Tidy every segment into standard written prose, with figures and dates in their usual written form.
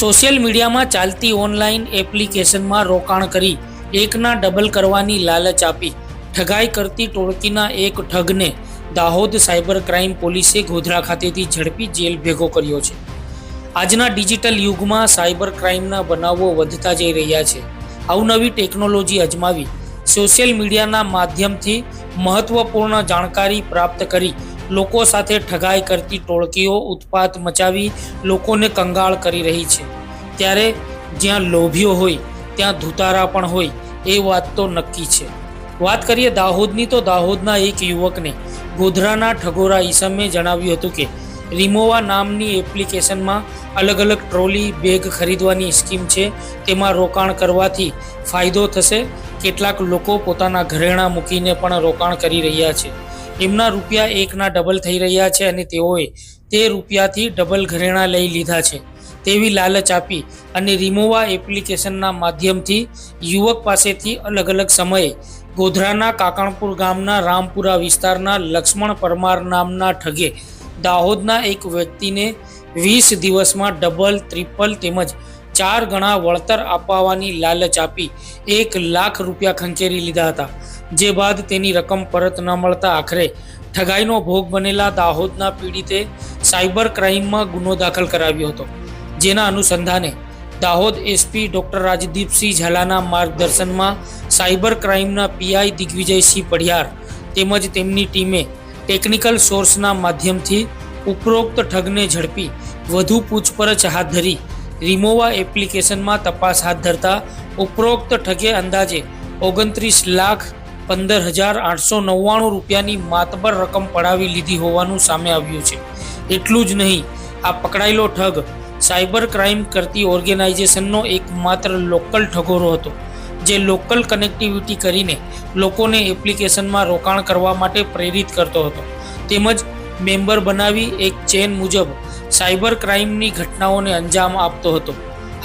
Social મીડિયામાં ચાલતી online એપ્લિકેશનમાં રોકાણ કરી એકના ડબલ કરવાની લાલચ આપી ઠગાઈ કરતી ટોળકીના એક ઠગને દાહોદ સાયબર ક્રાઇમ પોલીસે ગોધરા ખાતેથી ઝડપી જેલ ભેગો કર્યો છે। આજના ડિજિટલ યુગમાં સાયબર ક્રાઇમના બનાવો વધતા જઈ રહ્યા છે। અવનવી ટેકનોલોજી અજમાવી સોશિયલ મીડિયાના માધ્યમથી મહત્વપૂર્ણ જાણકારી પ્રાપ્ત કરી લોકો સાથે ઠગાઈ કરતી ટોળકીઓ ઉત્પાત મચાવી લોકોને કંગાળ કરી રહી છે। ત્યારે જ્યાં લોભીઓ હોય ત્યાં ધુતારા પણ હોય એ વાત તો નક્કી છે। વાત કરીએ દાહોદની તો દાહોદના એક યુવકને ગોધરાના ઠગોરા ઈસમે જણાવ્યું હતું કે રિમોવા નામની એપ્લિકેશનમાં અલગ અલગ ટ્રોલી બેગ ખરીદવાની સ્કીમ છે, તેમાં રોકાણ કરવાથી ફાયદો થશે। કેટલાક લોકો પોતાના ઘરેણાં મૂકીને પણ રોકાણ કરી રહ્યા છે। એમના રૂપિયા એકના ડબલ થઈ રહ્યા છે અને તેઓએ તે રૂપિયાથી ડબલ ઘરેણાં લઈ લીધા છે તેવી લાલચ આપી અને રિમોવા એપ્લિકેશનના માધ્યમથી યુવક પાસેથી અલગ અલગ સમયે ગોધરાના કાકણપુર ગામના રામપુરા વિસ્તારના લક્ષ્મણ પરમાર નામના ઠગે દાહોદના એક વ્યક્તિને 20 દિવસમાં ડબલ, ટ્રિપલ તેમજ 4 ગણા વળતર અપાવવાની લાલચ આપી 1 લાખ રૂપિયા ખંખેરી લીધા હતા। જે બાદ તેની રકમ પરત ન મળતા આખરે ઠગાઈનો ભોગ બનેલા દાહોદના પીડિતે સાયબર ક્રાઇમમાં ગુનો દાખલ કરાવ્યો હતો। જેના અનુસંધાને દાહોદ એસપી ડોક્ટર રાજદીપસિંહ ઝાલાના માર્ગદર્શનમાં સાયબર ક્રાઇમના પીઆઈ દિગ્વિજયસિંહ પઢિયાર તેમજ તેમની ટીમે ટેકનિકલ સોર્સના માધ્યમથી ઉપરોક્ત ઠગને ઝડપી વધુ પૂછપરછ હાથ ધરી રિમોવા એપ્લિકેશનમાં તપાસ હાથ ધરતા ઉપરોક્ત ઠગે અંદાજે 29,15,899 રૂપિયાની માતબર રકમ પડાવી લીધી હોવાનું સામે આવ્યું છે। એટલું જ નહીં, આ પકડાયેલો ઠગ સાયબર ક્રાઇમ કરતી ઓર્ગેનાઇઝેશનનો એકમાત્ર લોકલ ઠગોરો હતો, જે લોકલ કનેક્ટિવિટી કરીને લોકોને એપ્લિકેશનમાં રોકાણ કરવા માટે પ્રેરિત કરતો હતો તેમજ મેમ્બર બનાવી એક ચેન મુજબ સાયબર ક્રાઇમની ઘટનાઓને અંજામ આપતો હતો।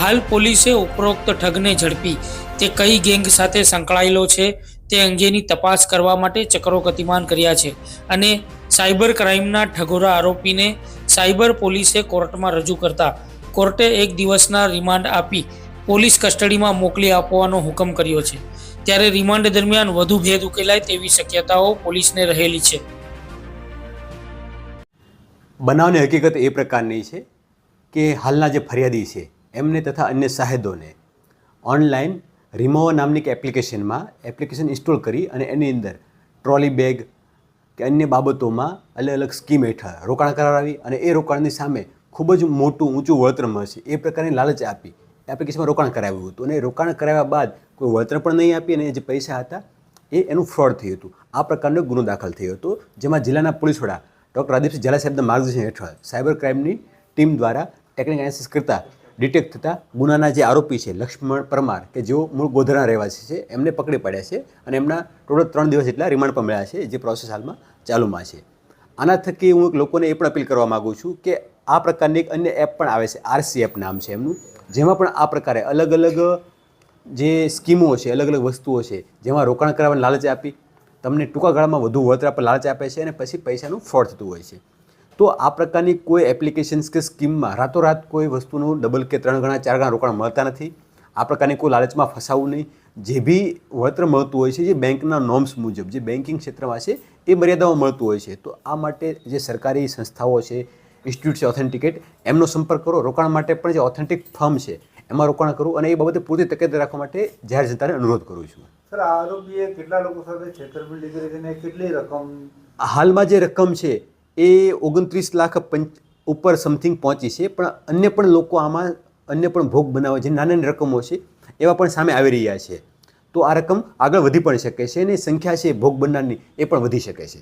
હાલ પોલીસે ઉપરોક્ત ઠગને ઝડપી તે કઈ ગેંગ સાથે સંકળાયેલો છે તે અંગેની તપાસ કરવા માટે ચક્રો ગતિમાન કર્યા છે અને સાયબર ક્રાઇમના ઠગોરા આરોપીને સાયબર પોલીસે કોર્ટમાં રજૂ કરતા કોર્ટે 1 દિવસના રિમાન્ડ આપી પોલીસ કસ્ટડીમાં મોકલી આપવાનો હુકમ કર્યો છે। ત્યારે રિમાન્ડ દરમિયાન વધુ ભેદ ઉકેલાય તેવી શક્યતાઓ પોલીસને રહેલી છે। બનાવની હકીકત એ પ્રકારની છે કે હાલના જે ફરિયાદી છે એમને તથા અન્ય શાહેદોને ઓનલાઈન રિમોવા નામની એક એપ્લિકેશન ઇન્સ્ટોલ કરી અને એની અંદર ટ્રોલી બેગ કે અન્ય બાબતોમાં અલગ અલગ સ્કીમ હેઠળ રોકાણ કરાવી અને એ રોકાણની સામે ખૂબ જ મોટું ઊંચું વળતર મળશે એ પ્રકારની લાલચ આપી એપ્લિકેશનમાં રોકાણ કરાવ્યું હતું અને રોકાણ કરાવ્યા બાદ કોઈ વળતર પણ નહીં આપી અને જે પૈસા હતા એનું ફ્રોડ થયું હતું। આ પ્રકારનો ગુનો દાખલ થયો હતો, જેમાં જિલ્લાના પોલીસ વડા ડૉક્ટર રાજદીપસિંહ ઝાલા સાહેબના માર્ગદર્શન હેઠળ સાયબર ક્રાઇમની ટીમ દ્વારા ટેકનિકલ એનાલિસિસ કરતાં ડિટેક્ટ થતાં ગુનાના જે આરોપી છે લક્ષ્મણ પરમાર કે જેઓ મૂળ ગોધરાના રહેવાસી છે એમને પકડી પાડ્યા છે અને એમના ટોટલ 3 દિવસ જેટલા રિમાન્ડ પણ મળ્યા છે, જે પ્રોસેસ હાલમાં ચાલુમાં છે। આના થકી હું લોકોને એ પણ અપીલ કરવા માગું છું કે આ પ્રકારની એક અન્ય એપ પણ આવે છે, આરસી એપ નામ છે એમનું, જેમાં પણ આ પ્રકારે અલગ અલગ જે સ્કીમો છે, અલગ અલગ વસ્તુઓ છે જેમાં રોકાણ કરાવવાની લાલચ આપી તમને ટૂંકા ગાળામાં વધુ વળતર આપવા લાલચ આપે છે અને પછી પૈસાનું ફ્રોડ થતું હોય છે। તો આ પ્રકારની કોઈ એપ્લિકેશન્સ કે સ્કીમમાં રાતોરાત કોઈ વસ્તુનું ડબલ કે 3 ગણા 4 ગણા રોકાણ મળતા નથી। આ પ્રકારની કોઈ લાલચમાં ફસાવું નહીં। જે બી વળતર મળતું હોય છે જે બેંકના નોર્મ્સ મુજબ જે બેન્કિંગ ક્ષેત્રમાં છે એ મર્યાદામાં મળતું હોય છે। તો આ માટે જે સરકારી સંસ્થાઓ છે, ઇન્સ્ટિટ્યૂટ છે ઓથેન્ટિકેટ, એમનો સંપર્ક કરો। રોકાણ માટે પણ જે ઓથેન્ટિક ફર્મ છે એમાં રોકાણ કરવું અને એ બાબતે પૂરતી તકેદારી રાખવા માટે જાહેર જનતાને અનુરોધ કરું છું। સર, આ આરોપીએ કેટલા લોકો સાથે છેતરપિંડી કરી છે અને કેટલી રકમ? હાલમાં જે રકમ છે એ 29 લાખ ઉપર સમથિંગ પહોંચી છે, પણ અન્ય પણ લોકો આમાં અન્ય પણ ભોગ બનાવે છે, નાની નાની રકમો છે એવા પણ સામે આવી રહ્યા છે। તો આ રકમ આગળ વધી પણ શકે છે અને સંખ્યા છે ભોગ બનનારની એ પણ વધી શકે છે।